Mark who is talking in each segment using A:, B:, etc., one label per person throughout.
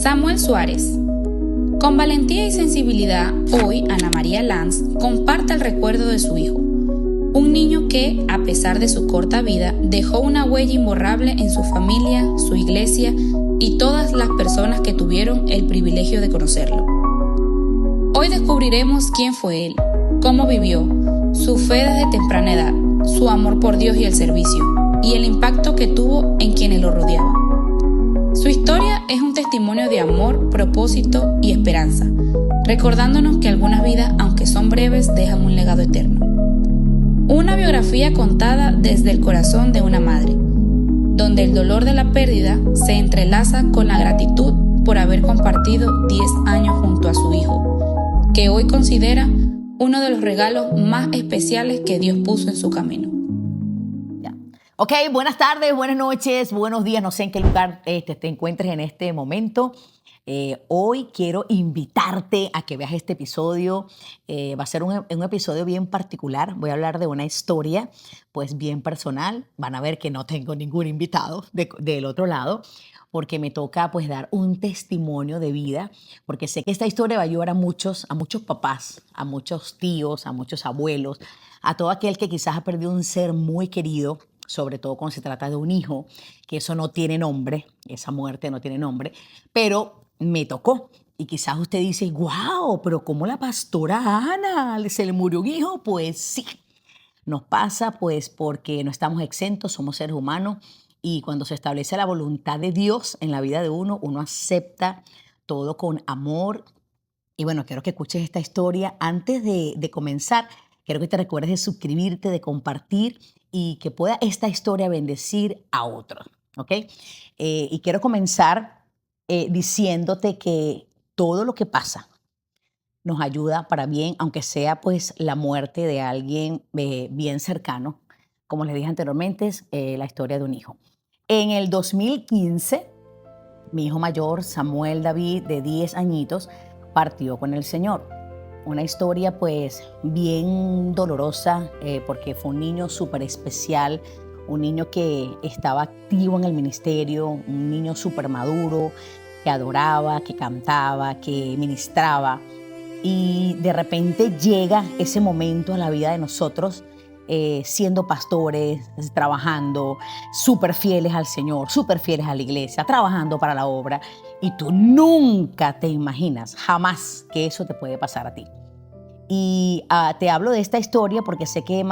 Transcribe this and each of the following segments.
A: Samuel Suárez. Con valentía y sensibilidad, hoy Ana María Lanz comparte el recuerdo de su hijo, un niño que, a pesar de su corta vida, dejó una huella imborrable en su familia, su iglesia y todas las personas que tuvieron el privilegio de conocerlo. Hoy descubriremos quién fue él, cómo vivió, su fe desde temprana edad, su amor por Dios y el servicio, y el impacto que tuvo en quienes lo rodeaban. Su historia es un testimonio de amor, propósito y esperanza, recordándonos que algunas vidas, aunque son breves, dejan un legado eterno. Una biografía contada desde el corazón de una madre, donde el dolor de la pérdida se entrelaza con la gratitud por haber compartido 10 años junto a su hijo, que hoy considera uno de los regalos más especiales que Dios puso en su camino.
B: Ok, buenas tardes, buenas noches, buenos días, no sé en qué lugar te encuentres en este momento. Hoy quiero invitarte a que veas este episodio. Va a ser un episodio bien particular. Voy a hablar de una historia pues bien personal. Van a ver que no tengo ningún invitado del otro lado, porque me toca pues dar un testimonio de vida, porque sé que esta historia va a ayudar a muchos papás, a muchos tíos, a muchos abuelos, a todo aquel que quizás ha perdido un ser muy querido, sobre todo cuando se trata de un hijo, que eso no tiene nombre, esa muerte no tiene nombre, pero me tocó. Y quizás usted dice, wow, pero ¿cómo la pastora Ana se le murió un hijo? Pues sí, nos pasa pues porque no estamos exentos, somos seres humanos, y cuando se establece la voluntad de Dios en la vida de uno, uno acepta todo con amor. Y bueno, quiero que escuches esta historia. Antes de comenzar, quiero que te recuerdes de suscribirte, de compartir y que pueda esta historia bendecir a otros, ¿ok? Y quiero comenzar diciéndote que todo lo que pasa nos ayuda para bien, aunque sea pues la muerte de alguien bien cercano. Como les dije anteriormente, es la historia de un hijo. En el 2015, mi hijo mayor, Samuel David, de 10 añitos, partió con el Señor. Una historia pues bien dolorosa porque fue un niño súper especial, un niño que estaba activo en el ministerio, un niño súper maduro, que adoraba, que cantaba, que ministraba. Y de repente llega ese momento a la vida de nosotros, siendo pastores, trabajando, súper fieles al Señor, súper fieles a la iglesia, trabajando para la obra. Y tú nunca te imaginas, jamás, que eso te puede pasar a ti. Y te hablo de esta historia porque sé que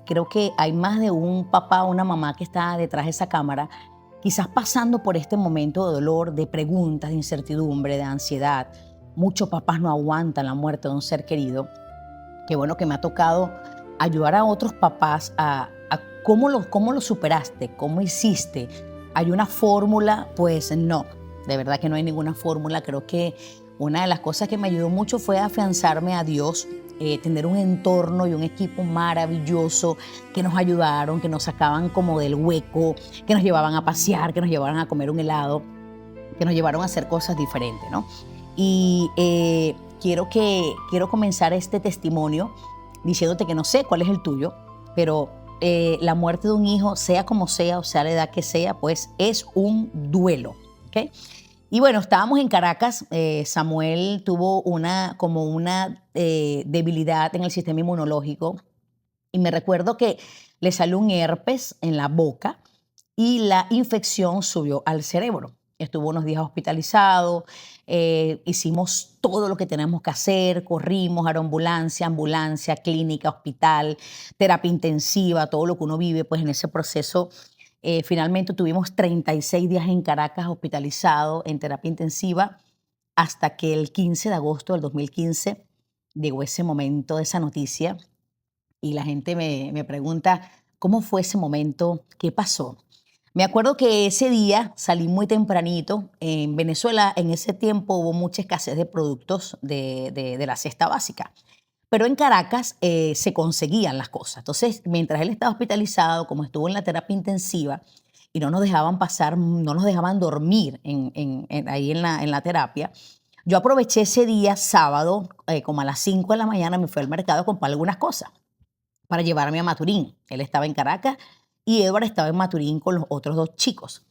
B: creo que hay más de un papá o una mamá que está detrás de esa cámara, quizás pasando por este momento de dolor, de preguntas, de incertidumbre, de ansiedad. Muchos papás no aguantan la muerte de un ser querido. Qué bueno que me ha tocado ayudar a otros papás a cómo lo superaste, cómo hiciste. ¿Hay una fórmula? Pues no, de verdad que no hay ninguna fórmula. Creo que una de las cosas que me ayudó mucho fue afianzarme a Dios, tener un entorno y un equipo maravilloso que nos ayudaron, que nos sacaban como del hueco, que nos llevaban a pasear, que nos llevaban a comer un helado, que nos llevaron a hacer cosas diferentes, ¿no? Y quiero comenzar este testimonio diciéndote que no sé cuál es el tuyo, pero la muerte de un hijo, sea como sea, o sea la edad que sea, pues es un duelo, ¿ok? Y bueno, estábamos en Caracas. Samuel tuvo una debilidad en el sistema inmunológico y me recuerdo que le salió un herpes en la boca y la infección subió al cerebro. Estuvo unos días hospitalizado, hicimos todo lo que teníamos que hacer, corrimos a la ambulancia, clínica, hospital, terapia intensiva, todo lo que uno vive pues en ese proceso. Finalmente tuvimos 36 días en Caracas hospitalizado en terapia intensiva hasta que el 15 de agosto del 2015 llegó ese momento, esa noticia, y la gente me pregunta, ¿cómo fue ese momento? ¿Qué pasó? Me acuerdo que ese día salí muy tempranito. En Venezuela en ese tiempo hubo mucha escasez de productos de la cesta básica. Pero en Caracas se conseguían las cosas. Entonces, mientras él estaba hospitalizado, como estuvo en la terapia intensiva y no nos dejaban no nos dejaban dormir ahí en la terapia, yo aproveché ese día, sábado, como a las 5 de la mañana, me fui al mercado a comprar algunas cosas para llevarme a Maturín. Él estaba en Caracas y Edward estaba en Maturín con los otros 2 chicos.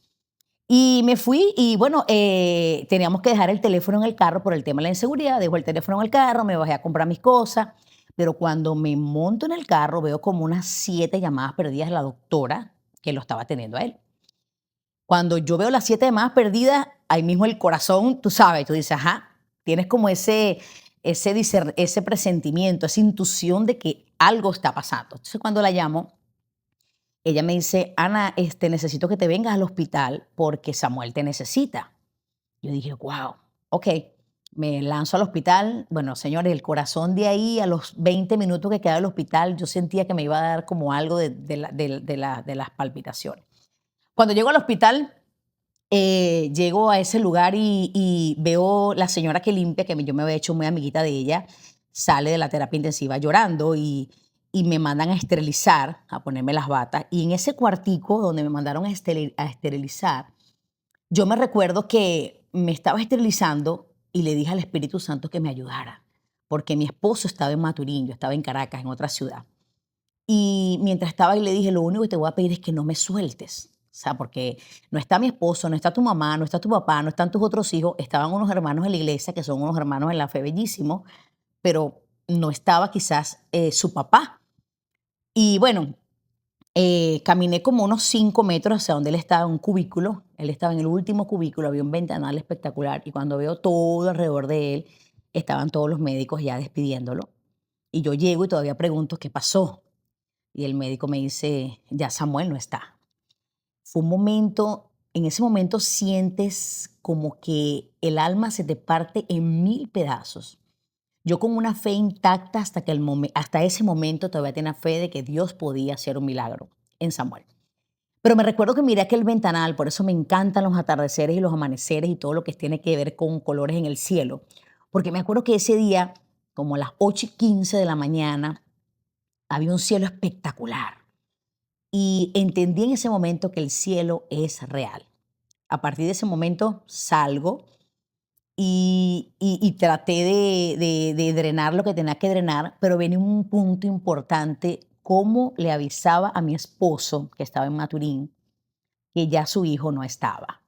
B: Y me fui y bueno, teníamos que dejar el teléfono en el carro por el tema de la inseguridad. Dejo el teléfono en el carro, me bajé a comprar mis cosas, pero cuando me monto en el carro veo como unas 7 llamadas perdidas de la doctora que lo estaba atendiendo a él. Cuando yo veo las 7 llamadas perdidas, ahí mismo el corazón, tú sabes, tú dices, ajá, tienes como ese presentimiento, esa intuición de que algo está pasando. Entonces cuando la llamo, ella me dice, Ana, necesito que te vengas al hospital porque Samuel te necesita. Yo dije, wow, ok, me lanzo al hospital. Bueno, señores, el corazón de ahí a los 20 minutos que quedaba del hospital, yo sentía que me iba a dar como algo de las palpitaciones. Cuando llego al hospital, llego a ese lugar y veo la señora que limpia, que yo me había hecho muy amiguita de ella, sale de la terapia intensiva llorando y me mandan a esterilizar, a ponerme las batas. Y en ese cuartico donde me mandaron a esterilizar, yo me recuerdo que me estaba esterilizando y le dije al Espíritu Santo que me ayudara, porque mi esposo estaba en Maturín, yo estaba en Caracas, en otra ciudad. Y mientras estaba ahí le dije, lo único que te voy a pedir es que no me sueltes. O sea, porque no está mi esposo, no está tu mamá, no está tu papá, no están tus otros hijos, estaban unos hermanos en la iglesia, que son unos hermanos en la fe bellísimos, pero no estaba quizás su papá. Y bueno, caminé como unos 5 metros hacia donde él estaba, en un cubículo. Él estaba en el último cubículo, había un ventanal espectacular. Y cuando veo todo alrededor de él, estaban todos los médicos ya despidiéndolo. Y yo llego y todavía pregunto, ¿qué pasó? Y el médico me dice, ya Samuel no está. Fue un momento, en ese momento sientes como que el alma se te parte en 1000 pedazos. Yo con una fe intacta hasta ese momento todavía tenía fe de que Dios podía hacer un milagro en Samuel. Pero me recuerdo que miré aquel ventanal, por eso me encantan los atardeceres y los amaneceres y todo lo que tiene que ver con colores en el cielo. Porque me acuerdo que ese día, como a las 8:15 de la mañana, había un cielo espectacular. Y entendí en ese momento que el cielo es real. A partir de ese momento salgo y traté de drenar lo que tenía que drenar, pero viene un punto importante, cómo le avisaba a mi esposo, que estaba en Maturín, que ya su hijo no estaba.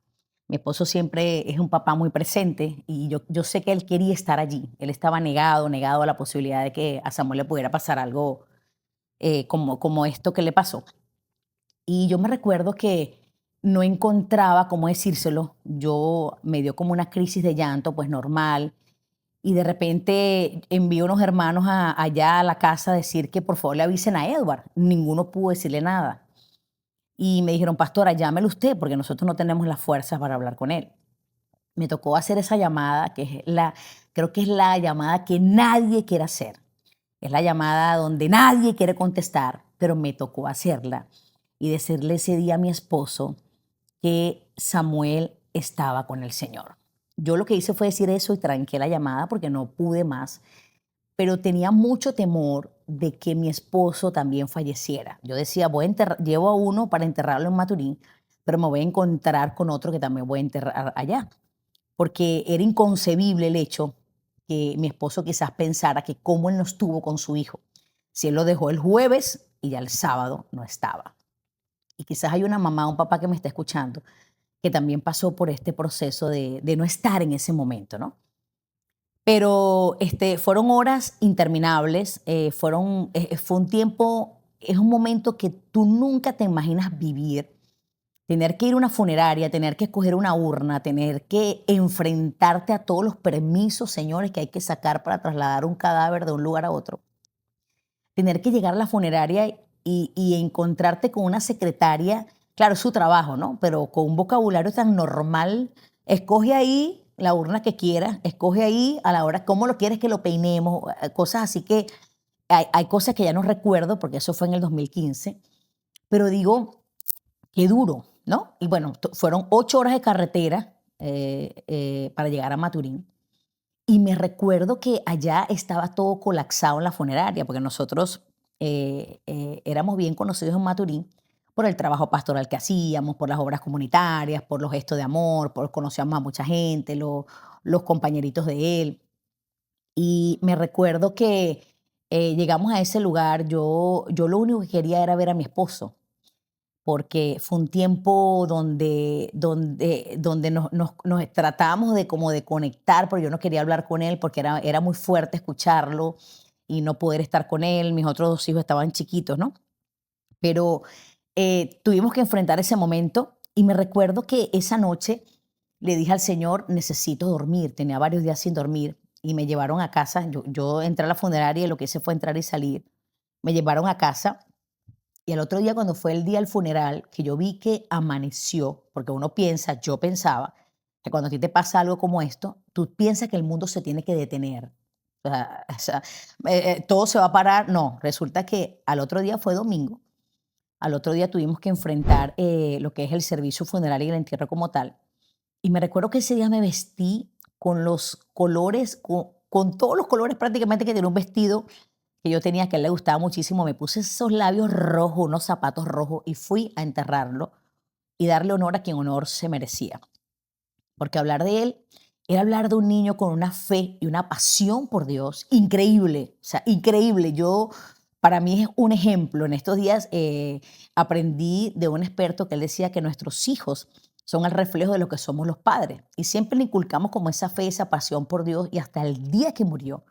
B: Mi esposo siempre es un papá muy presente y yo sé que él quería estar allí. Él estaba negado a la posibilidad de que a Samuel le pudiera pasar algo como esto que le pasó. Y yo me recuerdo que no encontraba cómo decírselo. Yo me dio como una crisis de llanto, pues normal. Y de repente envío unos hermanos allá a la casa a decir que por favor le avisen a Edward. Ninguno pudo decirle nada. Y me dijeron, pastora, llámelo usted porque nosotros no tenemos las fuerzas para hablar con él. Me tocó hacer esa llamada, creo que es la llamada que nadie quiere hacer. Es la llamada donde nadie quiere contestar, pero me tocó hacerla y decirle ese día a mi esposo que Samuel estaba con el Señor. Yo lo que hice fue decir eso y tranqué la llamada porque no pude más, pero tenía mucho temor de que mi esposo también falleciera. Yo decía, llevo a uno para enterrarlo en Maturín, pero me voy a encontrar con otro que también voy a enterrar allá, porque era inconcebible el hecho que mi esposo quizás pensara que cómo él no estuvo con su hijo, si él lo dejó el jueves y ya el sábado no estaba. Y quizás hay una mamá o un papá que me está escuchando que también pasó por este proceso de no estar en ese momento, ¿no? Pero fueron horas interminables, fue un tiempo, es un momento que tú nunca te imaginas vivir. Tener que ir a una funeraria, tener que escoger una urna, tener que enfrentarte a todos los permisos, señores, que hay que sacar para trasladar un cadáver de un lugar a otro. Tener que llegar a la funeraria y encontrarte con una secretaria, claro, es su trabajo, ¿no? Pero con un vocabulario tan normal, escoge ahí la urna que quieras, escoge ahí a la hora, cómo lo quieres que lo peinemos, cosas así que hay cosas que ya no recuerdo porque eso fue en el 2015, pero digo, qué duro, ¿no? Y bueno, fueron 8 horas de carretera para llegar a Maturín. Y me recuerdo que allá estaba todo colapsado en la funeraria, porque nosotros éramos bien conocidos en Maturín por el trabajo pastoral que hacíamos, por las obras comunitarias, por los gestos de amor, por conocíamos a mucha gente, los compañeritos de él. Y me recuerdo que llegamos a ese lugar, yo lo único que quería era ver a mi esposo. porque fue un tiempo donde nos tratábamos de como de conectar, pero yo no quería hablar con él porque era muy fuerte escucharlo y no poder estar con él. Mis otros dos hijos estaban chiquitos, ¿no? Pero tuvimos que enfrentar ese momento y me recuerdo que esa noche le dije al Señor, necesito dormir, tenía varios días sin dormir y me llevaron a casa. Yo entré a la funeraria y lo que hice fue entrar y salir. Me llevaron a casa y el otro día, cuando fue el día del funeral, que yo vi que amaneció, porque uno piensa, yo pensaba, que cuando a ti te pasa algo como esto, tú piensas que el mundo se tiene que detener. Todo se va a parar. No, resulta que al otro día fue domingo. Al otro día tuvimos que enfrentar lo que es el servicio funerario y el entierro como tal. Y me recuerdo que ese día me vestí con los colores, con todos los colores prácticamente que tenía un vestido que yo tenía, que a él le gustaba muchísimo. Me puse esos labios rojos, unos zapatos rojos y fui a enterrarlo y darle honor a quien honor se merecía. Porque hablar de él era hablar de un niño con una fe y una pasión por Dios increíble, o sea, increíble. Para mí es un ejemplo. En estos días aprendí de un experto que él decía que nuestros hijos son el reflejo de lo que somos los padres. Y siempre le inculcamos como esa fe, esa pasión por Dios. Y hasta el día que murió,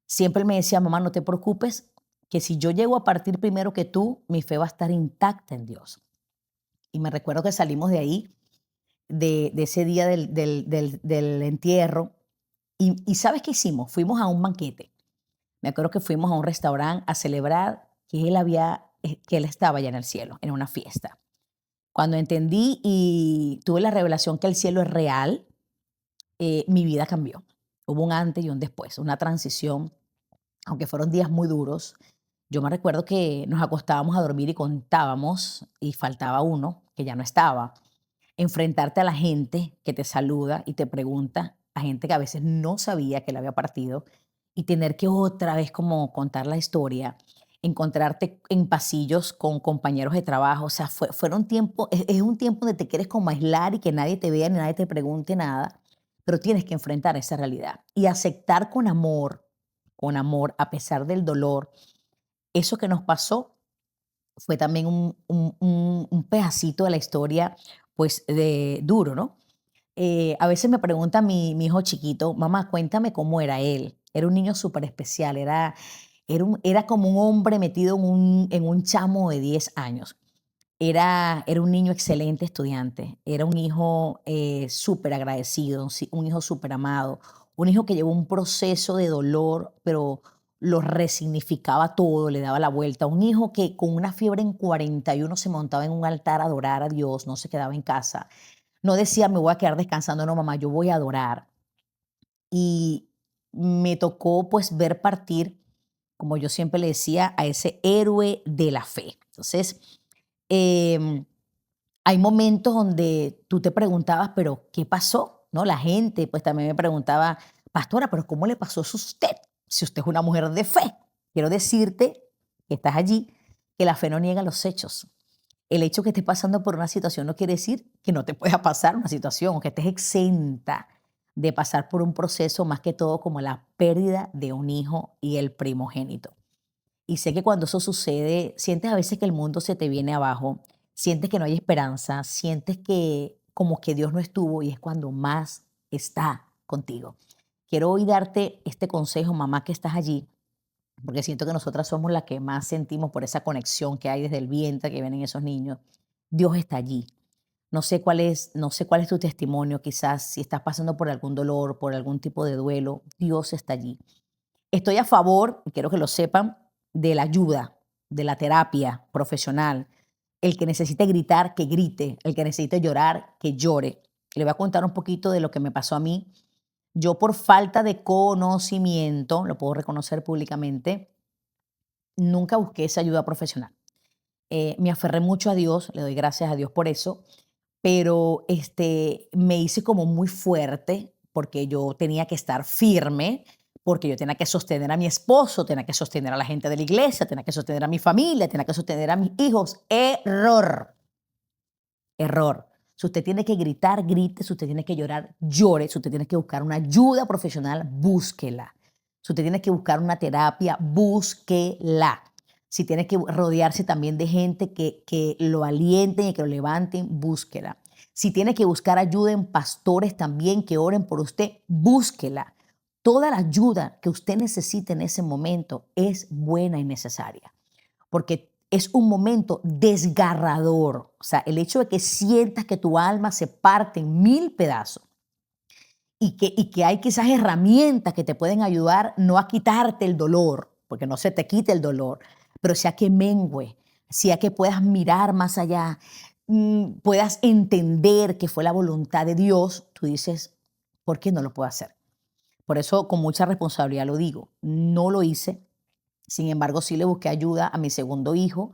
B: siempre él me decía, mamá, no te preocupes, que si yo llego a partir primero que tú, mi fe va a estar intacta en Dios. Y me recuerdo que salimos de ahí, de ese día del entierro. Y ¿sabes qué hicimos? Fuimos a un banquete. Me acuerdo que fuimos a un restaurante a celebrar que él estaba ya en el cielo, en una fiesta. Cuando entendí y tuve la revelación que el cielo es real, mi vida cambió. Hubo un antes y un después, una transición, aunque fueron días muy duros. Yo me recuerdo que nos acostábamos a dormir y contábamos y faltaba uno que ya no estaba. Enfrentarte a la gente que te saluda y te pregunta, a gente que a veces no sabía que él había partido, y tener que otra vez como contar la historia, encontrarte en pasillos con compañeros de trabajo. O sea, fueron tiempos, es un tiempo donde te quieres como aislar y que nadie te vea ni nadie te pregunte nada, pero tienes que enfrentar esa realidad y aceptar con amor, a pesar del dolor. Eso que nos pasó fue también un pedacito de la historia, pues, duro, ¿no? A veces me pregunta mi hijo chiquito, mamá, cuéntame cómo era él. Era un niño súper especial, era como un hombre metido en un chamo de 10 años. Era un niño excelente estudiante, era un hijo súper agradecido, un hijo súper amado, un hijo que llevó un proceso de dolor, pero lo resignificaba todo, le daba la vuelta. Un hijo que con una fiebre en 41 se montaba en un altar a adorar a Dios, no se quedaba en casa. No decía, me voy a quedar descansando, no, mamá, yo voy a adorar. Y me tocó pues ver partir, como yo siempre le decía, a ese héroe de la fe. Entonces, em, hay momentos donde tú te preguntabas, pero ¿qué pasó? ¿No? La gente pues también me preguntaba, pastora, pero ¿cómo le pasó eso a usted? Si usted es una mujer de fe. Quiero decirte que estás allí, que la fe no niega los hechos. El hecho que estés pasando por una situación no quiere decir que no te pueda pasar una situación o que estés exenta de pasar por un proceso, más que todo como la pérdida de un hijo y el primogénito. Y sé que cuando eso sucede, sientes a veces que el mundo se te viene abajo, sientes que no hay esperanza, sientes que como que Dios no estuvo y es cuando más está contigo. Quiero hoy darte este consejo, mamá, que estás allí, porque siento que nosotras somos las que más sentimos por esa conexión que hay desde el vientre que vienen esos niños. Dios está allí. No sé cuál es tu testimonio, quizás si estás pasando por algún dolor, por algún tipo de duelo, Dios está allí. Estoy a favor, y quiero que lo sepan, de la ayuda, de la terapia profesional. El que necesite gritar, que grite. El que necesite llorar, que llore. Le voy a contar un poquito de lo que me pasó a mí. Yo, por falta de conocimiento, lo puedo reconocer públicamente, nunca busqué esa ayuda profesional. Me aferré mucho a Dios, le doy gracias a Dios por eso, pero me hice como muy fuerte porque yo tenía que estar firme, porque yo tenía que sostener a mi esposo, tenía que sostener a la gente de la iglesia, tenía que sostener a mi familia, tenía que sostener a mis hijos. Error, error. Si usted tiene que gritar, grite. Si usted tiene que llorar, llore. Si usted tiene que buscar una ayuda profesional, búsquela. Si usted tiene que buscar una terapia, búsquela. si tiene que rodearse también de gente que lo alienten y que lo levanten, búsquela. Si tiene que buscar ayuda en pastores también que oren por usted, búsquela. Toda la ayuda que usted necesite en ese momento es buena y necesaria, porque es un momento desgarrador. O sea, el hecho de que sientas que tu alma se parte en mil pedazos y que hay quizás herramientas que te pueden ayudar no a quitarte el dolor, porque no se te quite el dolor, pero sí a que mengue, sí a que puedas mirar más allá, puedas entender que fue la voluntad de Dios. Tú dices, ¿por qué no lo puedo hacer? Por eso con mucha responsabilidad lo digo, no lo hice. Sin embargo, sí le busqué ayuda a mi segundo hijo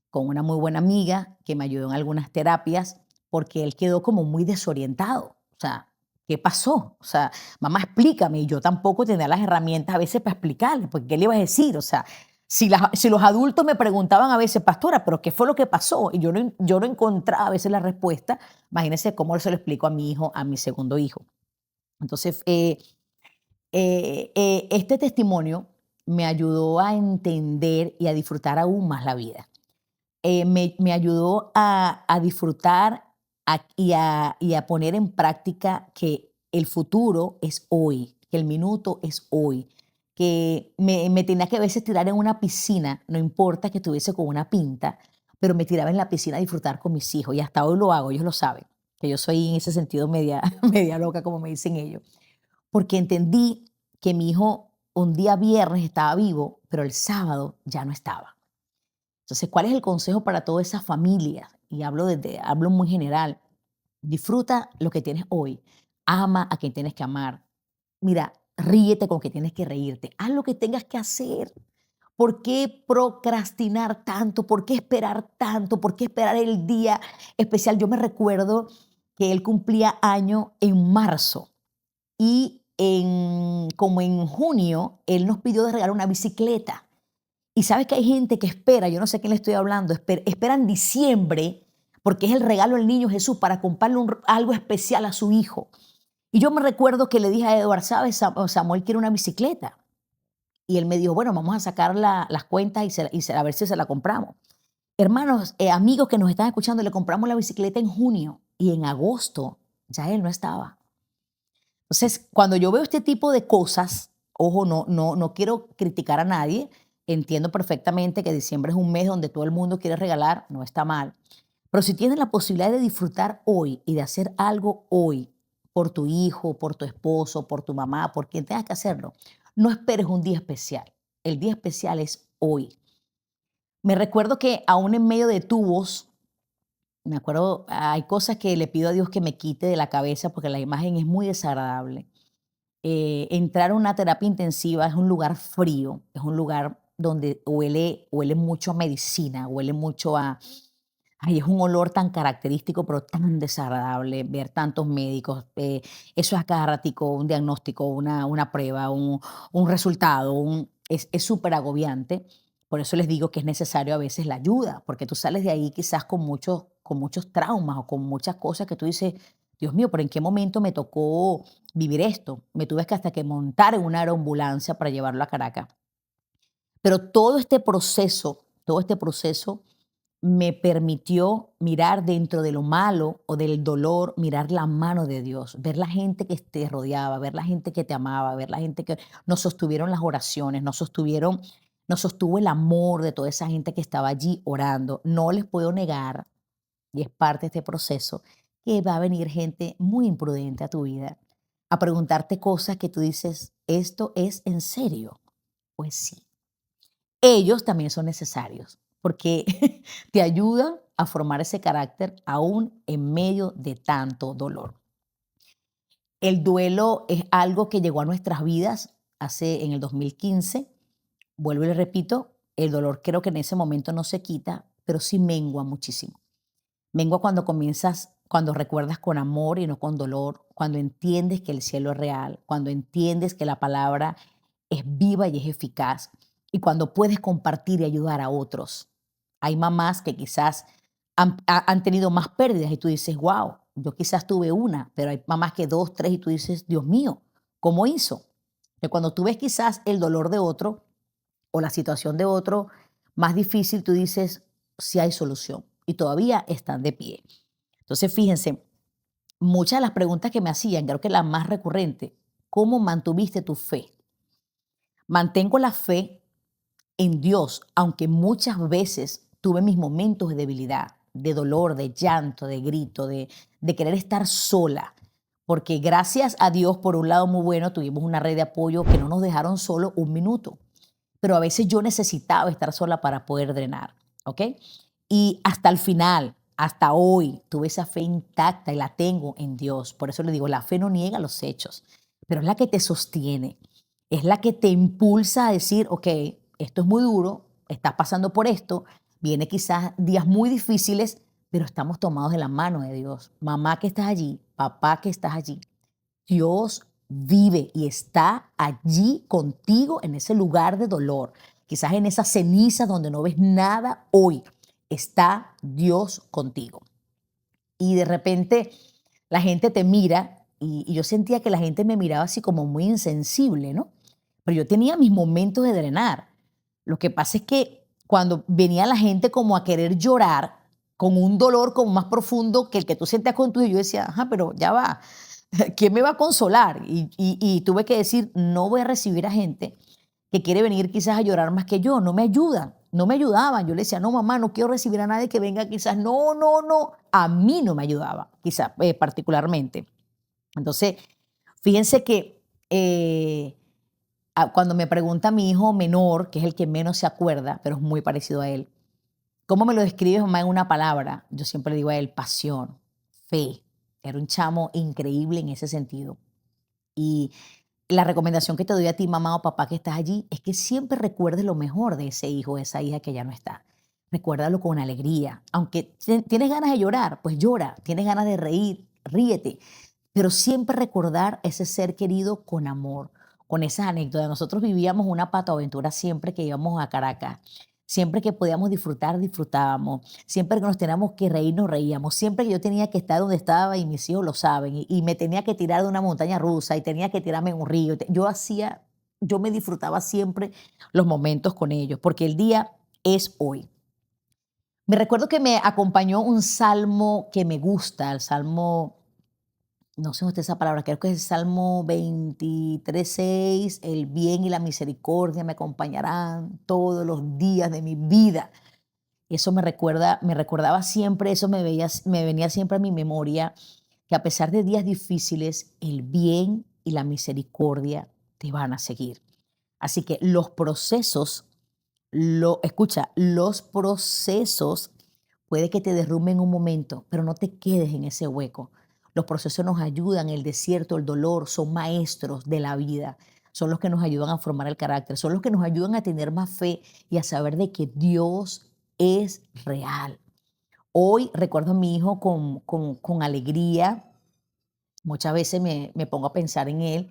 B: con una muy buena amiga que me ayudó en algunas terapias porque él quedó como muy desorientado. O sea, ¿qué pasó? O sea, mamá, explícame. Y yo tampoco tenía las herramientas a veces para explicarle, porque ¿qué le iba a decir? O sea, si los adultos me preguntaban a veces, pastora, ¿pero qué fue lo que pasó? Y yo no encontraba a veces la respuesta. Imagínense cómo se lo explico a mi hijo, a mi segundo hijo. Entonces, este testimonio me ayudó a entender y a disfrutar aún más la vida. Me ayudó a disfrutar y a poner en práctica que el futuro es hoy, que el minuto es hoy, que me tenía que a veces tirar en una piscina, no importa que estuviese con una pinta, pero me tiraba en la piscina a disfrutar con mis hijos y hasta hoy lo hago, ellos lo saben, que yo soy en ese sentido media, media loca, como me dicen ellos, porque entendí que mi hijo un día viernes estaba vivo, pero el sábado ya no estaba. Entonces, ¿cuál es el consejo para toda esa familia? Y hablo muy general. Disfruta lo que tienes hoy. Ama a quien tienes que amar. Mira, ríete con quien tienes que reírte. Haz lo que tengas que hacer. ¿Por qué procrastinar tanto? ¿Por qué esperar tanto? ¿Por qué esperar el día especial? Yo me recuerdo que él cumplía año en marzo y como en junio, él nos pidió de regalar una bicicleta. Y sabes que hay gente que espera, yo no sé a quién le estoy hablando, esperan diciembre porque es el regalo del niño Jesús para comprarle algo especial a su hijo. Y yo me recuerdo que le dije a Eduardo, ¿sabes? Samuel quiere una bicicleta. Y él me dijo, bueno, vamos a sacar las cuentas a ver si se la compramos. Hermanos, amigos que nos están escuchando, le compramos la bicicleta en junio y en agosto ya él no estaba. Entonces, cuando yo veo este tipo de cosas, ojo, no quiero criticar a nadie, entiendo perfectamente que diciembre es un mes donde todo el mundo quiere regalar, no está mal. Pero si tienes la posibilidad de disfrutar hoy y de hacer algo hoy por tu hijo, por tu esposo, por tu mamá, por quien tengas que hacerlo, no esperes un día especial. El día especial es hoy. Me recuerdo que aún en medio de tubos, me acuerdo, hay cosas que le pido a Dios que me quite de la cabeza porque la imagen es muy desagradable. Entrar a una terapia intensiva es un lugar frío, es un lugar donde huele mucho a medicina, huele mucho ay, es un olor tan característico, pero tan desagradable ver tantos médicos. Eso es a cada ratico, un diagnóstico, una prueba, un resultado, es súper agobiante. Por eso les digo que es necesario a veces la ayuda, porque tú sales de ahí quizás con muchos traumas o con muchas cosas que tú dices, Dios mío, pero ¿en qué momento me tocó vivir esto? Me tuve que hasta que montar en una aeroambulancia para llevarlo a Caracas. Pero todo este proceso me permitió mirar dentro de lo malo o del dolor, mirar la mano de Dios, ver la gente que te rodeaba, ver la gente que te amaba, ver la gente que nos sostuvieron las oraciones, nos sostuvo el amor de toda esa gente que estaba allí orando. No les puedo negar, y es parte de este proceso, que va a venir gente muy imprudente a tu vida a preguntarte cosas que tú dices, ¿esto es en serio? Pues sí. Ellos también son necesarios porque te ayudan a formar ese carácter aún en medio de tanto dolor. El duelo es algo que llegó a nuestras vidas en el 2015. Vuelvo y le repito, el dolor creo que en ese momento no se quita, pero sí mengua muchísimo. Mengua cuando recuerdas con amor y no con dolor, cuando entiendes que el cielo es real, cuando entiendes que la palabra es viva y es eficaz, y cuando puedes compartir y ayudar a otros. Hay mamás que quizás han tenido más pérdidas y tú dices, wow, yo quizás tuve una, pero hay mamás que dos, tres y tú dices, Dios mío, ¿cómo hizo? Que cuando tú ves quizás el dolor de otro o la situación de otro, más difícil tú dices si hay solución y todavía están de pie. Entonces, fíjense, muchas de las preguntas que me hacían, creo que la más recurrente, ¿cómo mantuviste tu fe? Mantengo la fe en Dios, aunque muchas veces tuve mis momentos de debilidad, de dolor, de llanto, de grito, de querer estar sola. Porque gracias a Dios, por un lado muy bueno, tuvimos una red de apoyo que no nos dejaron solo un minuto. Pero a veces yo necesitaba estar sola para poder drenar, ¿ok? Y hasta el final, hasta hoy, tuve esa fe intacta y la tengo en Dios. Por eso le digo, la fe no niega los hechos, pero es la que te sostiene, es la que te impulsa a decir, ok, esto es muy duro, estás pasando por esto, viene quizás días muy difíciles, pero estamos tomados de la mano de Dios. Mamá que estás allí, papá que estás allí, Dios vive y está allí contigo en ese lugar de dolor, quizás en esa ceniza donde no ves nada hoy. Está Dios contigo. Y de repente la gente te mira y yo sentía que la gente me miraba así como muy insensible, ¿no? Pero yo tenía mis momentos de drenar. Lo que pasa es que cuando venía la gente como a querer llorar con un dolor como más profundo que el que tú sentías con tu hijo, yo decía, ajá, pero ya va, ¿quién me va a consolar? Y tuve que decir, no voy a recibir a gente que quiere venir quizás a llorar más que yo, no me ayudan, no me ayudaban. Yo le decía, no, mamá, no quiero recibir a nadie que venga quizás, no, no, no, a mí no me ayudaba, quizás particularmente. Entonces, fíjense que cuando me pregunta mi hijo menor, que es el que menos se acuerda, pero es muy parecido a él, ¿cómo me lo describes, mamá, en una palabra? Yo siempre le digo a él, pasión, fe. Era un chamo increíble en ese sentido. Y la recomendación que te doy a ti, mamá o papá que estás allí, es que siempre recuerdes lo mejor de ese hijo o esa hija que ya no está. Recuérdalo con alegría. Aunque tienes ganas de llorar, pues llora. Tienes ganas de reír, ríete. Pero siempre recordar ese ser querido con amor, con esas anécdotas. Nosotros vivíamos una patoaventura siempre que íbamos a Caracas. Siempre que podíamos disfrutar, disfrutábamos. Siempre que nos teníamos que reír, nos reíamos. Siempre que yo tenía que estar donde estaba, y mis hijos lo saben, y me tenía que tirar de una montaña rusa y tenía que tirarme en un río. Yo me disfrutaba siempre los momentos con ellos, porque el día es hoy. Me recuerdo que me acompañó un salmo que me gusta, el salmo, no sé dónde está esa palabra, creo que es el Salmo 23:6, el bien y la misericordia me acompañarán todos los días de mi vida. Eso me recordaba siempre, eso me venía siempre a mi memoria, que a pesar de días difíciles, el bien y la misericordia te van a seguir. Así que los procesos, escucha, los procesos puede que te derrumben un momento, pero no te quedes en ese hueco. Los procesos nos ayudan, el desierto, el dolor, son maestros de la vida, son los que nos ayudan a formar el carácter, son los que nos ayudan a tener más fe y a saber de que Dios es real. Hoy recuerdo a mi hijo con alegría, muchas veces me pongo a pensar en él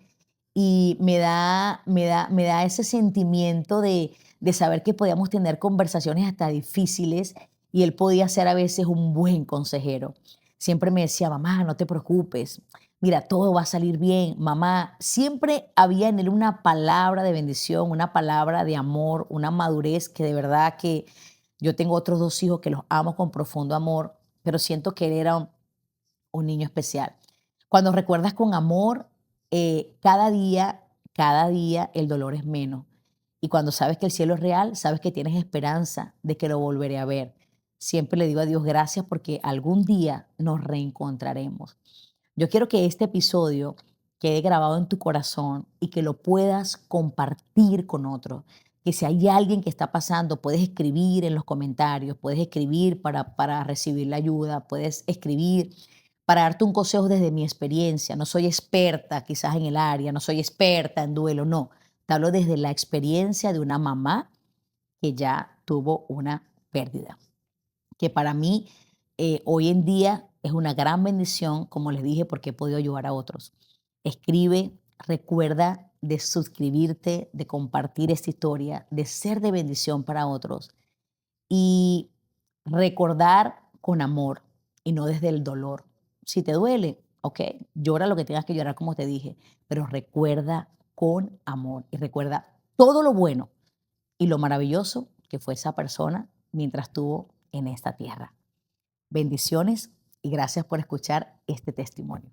B: y me da ese sentimiento de saber que podíamos tener conversaciones hasta difíciles y él podía ser a veces un buen consejero. Siempre me decía, mamá, no te preocupes, mira, todo va a salir bien, mamá. Siempre había en él una palabra de bendición, una palabra de amor, una madurez que de verdad que yo tengo otros dos hijos que los amo con profundo amor, pero siento que él era un niño especial. Cuando recuerdas con amor, cada día el dolor es menos. Y cuando sabes que el cielo es real, sabes que tienes esperanza de que lo volveré a ver. Siempre le digo a Dios gracias porque algún día nos reencontraremos. Yo quiero que este episodio quede grabado en tu corazón y que lo puedas compartir con otros. Que si hay alguien que está pasando, puedes escribir en los comentarios, puedes escribir para recibir la ayuda, puedes escribir para darte un consejo desde mi experiencia. No soy experta quizás en el área, no soy experta en duelo, no. Te hablo desde la experiencia de una mamá que ya tuvo una pérdida, que para mí hoy en día es una gran bendición, como les dije, porque he podido ayudar a otros. Escribe, recuerda de suscribirte, de compartir esta historia, de ser de bendición para otros y recordar con amor y no desde el dolor. Si te duele, ok, llora lo que tengas que llorar, como te dije, pero recuerda con amor y recuerda todo lo bueno y lo maravilloso que que fue esa persona mientras estuvo en esta tierra. Bendiciones y gracias por escuchar este testimonio.